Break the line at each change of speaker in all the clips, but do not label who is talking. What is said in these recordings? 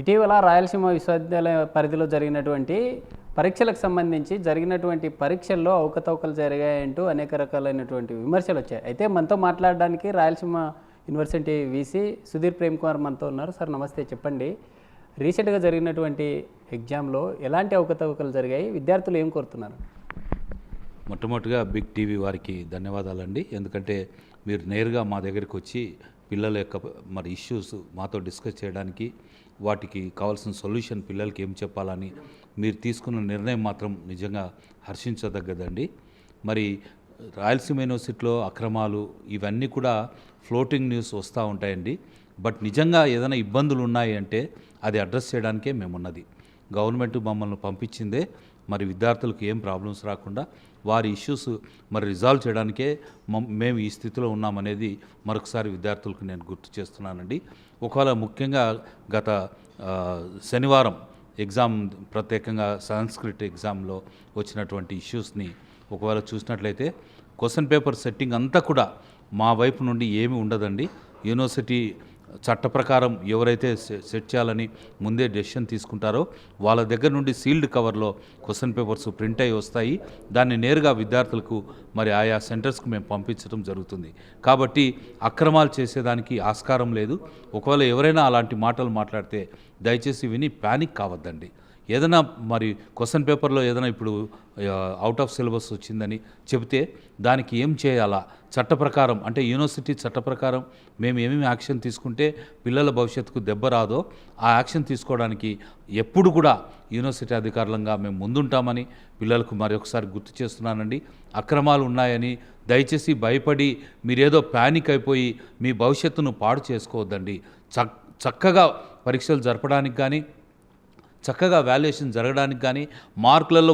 ఇటీవల రాయలసీమ విశ్వవిద్యాలయ పరిధిలో జరిగినటువంటి పరీక్షలకు సంబంధించి జరిగినటువంటి పరీక్షల్లో అవకతవకలు జరిగాయంటూ అనేక రకాలైనటువంటి విమర్శలు వచ్చాయి. అయితే మనతో మాట్లాడడానికి రాయలసీమ యూనివర్సిటీ వీసీ సుధీర్ ప్రేమ్ కుమార్ మనతో ఉన్నారు. సార్ నమస్తే, చెప్పండి. రీసెంట్గా జరిగినటువంటి ఎగ్జామ్లో ఎలాంటి అవకతవకలు జరిగాయి, విద్యార్థులు ఏం కోరుతున్నారు?
మొట్టమొదటిగా బిగ్ టీవీ వారికి ధన్యవాదాలండి. ఎందుకంటే మీరు నేరుగా మా దగ్గరికి వచ్చి పిల్లల యొక్క ఇష్యూస్ మాతో డిస్కస్ చేయడానికి, వాటికి కావాల్సిన సొల్యూషన్ పిల్లలకి ఏం చెప్పాలని మీరు తీసుకున్న నిర్ణయం మాత్రం నిజంగా హర్షించదగ్గదండి. మరి రాయలసీమ యూనివర్సిటీలో అక్రమాలు ఇవన్నీ కూడా ఫ్లోటింగ్ న్యూస్ వస్తూ ఉంటాయండి. బట్ నిజంగా ఏదైనా ఇబ్బందులు ఉన్నాయి అంటే అది అడ్రస్ చేయడానికే మేమున్నది. గవర్నమెంట్ మమ్మల్ని పంపించిందే మరి విద్యార్థులకు ఏం ప్రాబ్లమ్స్ రాకుండా వారి ఇష్యూస్ రిజాల్వ్ చేయడానికే మేము ఈ స్థితిలో ఉన్నామనేది మరొకసారి విద్యార్థులకు నేను గుర్తు చేస్తున్నానండి. ఒకవేళ ముఖ్యంగా గత శనివారం ఎగ్జామ్, ప్రత్యేకంగా సంస్కృత్ ఎగ్జామ్లో వచ్చినటువంటి ఇష్యూస్ని ఒకవేళ చూసినట్లయితే క్వశ్చన్ పేపర్ సెట్టింగ్ అంతా కూడా మా వైపు నుండి ఏమీ ఉండదండి. యూనివర్సిటీ చట్ట ప్రకారం ఎవరైతే సెట్ చేయాలని ముందే డెసిషన్ తీసుకుంటారో వాళ్ళ దగ్గర నుండి సీల్డ్ కవర్లో క్వశ్చన్ పేపర్స్ ప్రింట్ అయ్యి వస్తాయి. దాన్ని నేరుగా విద్యార్థులకు ఆయా సెంటర్స్కి మేము పంపించడం జరుగుతుంది. కాబట్టి అక్రమాలు చేసేదానికి ఆస్కారం లేదు. ఒకవేళ ఎవరైనా అలాంటి మాటలు మాట్లాడితే దయచేసి విని ప్యానిక్ కావద్దండి. ఏదైనా క్వశ్చన్ పేపర్లో ఏదైనా ఇప్పుడు అవుట్ ఆఫ్ సిలబస్ వచ్చిందని చెబితే దానికి ఏం చేయాలా, చట్ట ప్రకారం అంటే యూనివర్సిటీ చట్ట ప్రకారం మేము ఏమేమి యాక్షన్ తీసుకుంటే పిల్లల భవిష్యత్తుకు దెబ్బ రాదో ఆ యాక్షన్ తీసుకోవడానికి ఎప్పుడు కూడా యూనివర్సిటీ అధికారులంగా మేము ముందుంటామని పిల్లలకు మరొకసారి గుర్తు చేస్తున్నానండి. అక్రమాలు ఉన్నాయని దయచేసి భయపడి మీరేదో ప్యానిక్ అయిపోయి మీ భవిష్యత్తును పాడు చేసుకోవద్దండి. చక్కగా పరీక్షలు జరపడానికి కానీ, చక్కగా వాల్యుయేషన్ జరగడానికి కానీ, మార్కులలో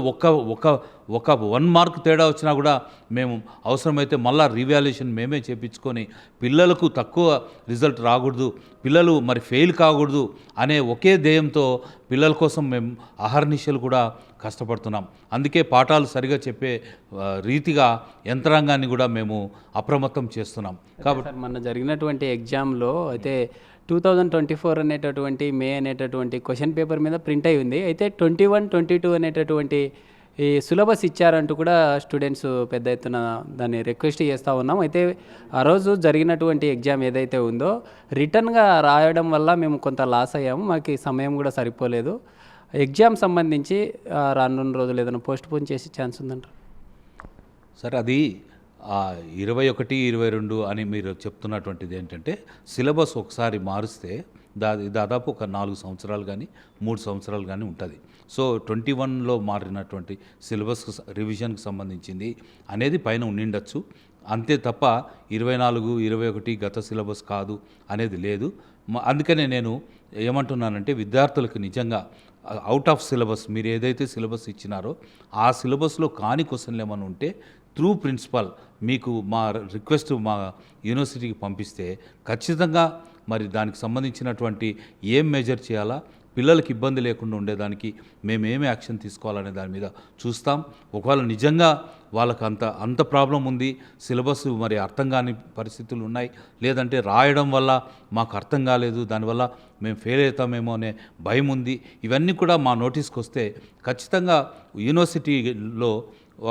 ఒక 1 మార్క్ తేడా వచ్చినా కూడా మేము అవసరమైతే మళ్ళీ రీవాల్యుయేషన్ మేమే చేయించుకొని పిల్లలకు తక్కువ రిజల్ట్ రాకూడదు, పిల్లలు ఫెయిల్ కాకూడదు అనే ఒకే ధ్యేయంతో పిల్లల కోసం మేము అహర్నిశలు కూడా కష్టపడుతున్నాం. అందుకే పాఠాలు సరిగా చెప్పే రీతిగా యంత్రాంగాన్ని కూడా మేము అప్రమత్తం చేస్తున్నాం.
కాబట్టి మొన్న జరిగినటువంటి ఎగ్జామ్లో అయితే 2024 అనేటటువంటి మే అనేటటువంటి క్వశ్చన్ పేపర్ మీద ప్రింట్ అయి ఉంది. అయితే 21, 22 అనేటటువంటి ఈ సిలబస్ ఇచ్చారంటూ కూడా స్టూడెంట్స్ పెద్ద ఎత్తున దాన్ని రిక్వెస్ట్ చేస్తూ ఉన్నాం. అయితే ఆ రోజు జరిగినటువంటి ఎగ్జామ్ ఏదైతే ఉందో రిటర్న్గా రాయడం వల్ల మేము కొంత లాస్ అయ్యాము. మాకు సమయం కూడా సరిపోలేదు. ఎగ్జామ్ సంబంధించి రానున్న రోజులు ఏదైనా పోస్ట్ పోన్ చేసే ఛాన్స్ ఉందంటారు?
సార్, అది 21, 22 అని మీరు చెప్తున్నటువంటిది ఏంటంటే సిలబస్ ఒకసారి మారుస్తే దాదాపు ఒక 4 సంవత్సరాలు కానీ 3 సంవత్సరాలు కానీ ఉంటుంది. సో 21లో మారినటువంటి సిలబస్ రివిజన్కి సంబంధించింది అనేది పైన ఉండిండొచ్చు. అంతే తప్ప 24, 21 గత సిలబస్ కాదు అనేది లేదు. అందుకనే నేను ఏమంటున్నానంటే విద్యార్థులకు నిజంగా అవుట్ ఆఫ్ సిలబస్ మీరు ఏదైతే సిలబస్ ఇచ్చినారో ఆ సిలబస్లో కాని క్వశ్చన్లు ఏమైనా ఉంటే త్రూ ప్రిన్సిపాల్ మీకు మా రిక్వెస్ట్ మా యూనివర్సిటీకి పంపిస్తే ఖచ్చితంగా దానికి సంబంధించినటువంటి ఏం మెజర్ చేయాలా, పిల్లలకి ఇబ్బంది లేకుండా ఉండేదానికి మేమేమి యాక్షన్ తీసుకోవాలనే దాని మీద చూస్తాం. ఒకవేళ నిజంగా వాళ్ళకు అంత ప్రాబ్లం ఉంది, సిలబస్ అర్థం కాని పరిస్థితులు ఉన్నాయి, లేదంటే రాయడం వల్ల మాకు అర్థం కాలేదు, దానివల్ల మేము ఫెయిల్ అవుతామేమో అనే భయం ఉంది, ఇవన్నీ కూడా మా నోటీస్కి వస్తే ఖచ్చితంగా యూనివర్సిటీలో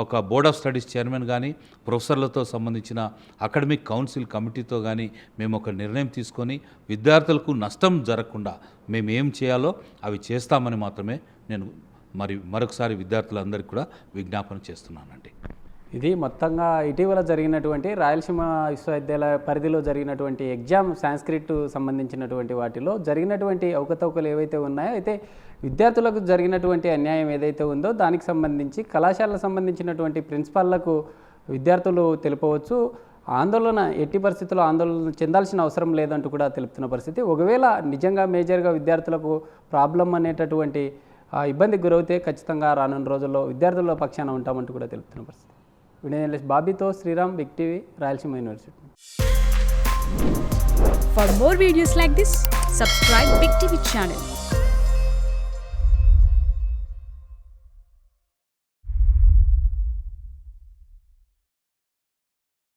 ఒక బోర్డ్ ఆఫ్ స్టడీస్ చైర్మన్ కానీ, ప్రొఫెసర్లతో సంబంధించిన అకాడమిక్ కౌన్సిల్ కమిటీతో కానీ మేము ఒక నిర్ణయం తీసుకొని విద్యార్థులకు నష్టం జరగకుండా మేము ఏం చేయాలో అవి చేస్తామని మాత్రమే నేను మరొకసారి విద్యార్థులందరికీ కూడా విజ్ఞాపన చేస్తున్నానండి.
ఇది మొత్తంగా ఇటీవల జరిగినటువంటి రాయలసీమ విశ్వవిద్యాలయ పరిధిలో జరిగినటువంటి ఎగ్జామ్ సాంస్క్రిట్ సంబంధించినటువంటి వాటిలో జరిగినటువంటి అవకతవకలు ఏవైతే ఉన్నాయో, అయితే విద్యార్థులకు జరిగినటువంటి అన్యాయం ఏదైతే ఉందో దానికి సంబంధించి కళాశాలకు సంబంధించినటువంటి ప్రిన్సిపాళ్లకు విద్యార్థులు తెలుపవచ్చు. ఆందోళన ఎట్టి పరిస్థితుల్లో ఆందోళన చెందాల్సిన అవసరం లేదంటూ కూడా తెలుపుతున్న పరిస్థితి. ఒకవేళ నిజంగా మేజర్గా విద్యార్థులకు ప్రాబ్లం అనేటటువంటి ఇబ్బందికి గురవుతే ఖచ్చితంగా రానున్న రోజుల్లో విద్యార్థుల పక్షాన ఉంటామంటూ కూడా తెలుపుతున్న పరిస్థితి. వీడియో జర్నలిస్ట్ బాబీతో Sriram, big TV, Rayalaseema university.
For more videos like this, subscribe Big TV channel.